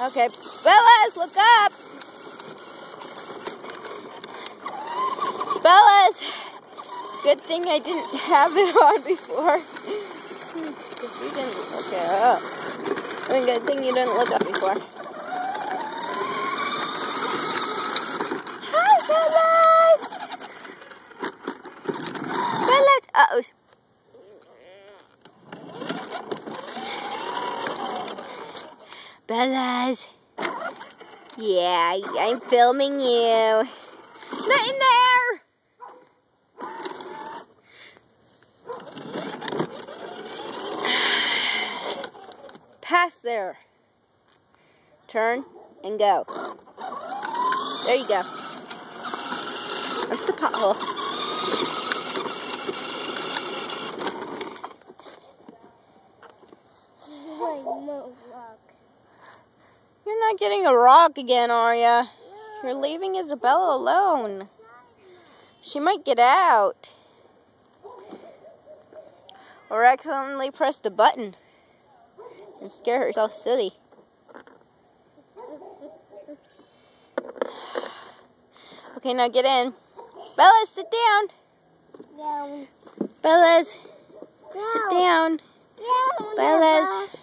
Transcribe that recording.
Okay, Bellas, look up. Bellas, good thing I didn't have it on before. Because you didn't look it up. I mean, good thing you didn't look up before. Hi, Bellas. Bellas, uh-oh. Bellas. Yeah, I'm filming you. Not in there! Pass there. Turn and go. There you go. That's the pothole. You're not getting a rock again, are ya? You're leaving Isabella alone. She might get out. Or accidentally press the button and scare herself silly. Okay, now get in. Bellas, sit down. Down. Bellas, Down. sit down. Down. Bellas.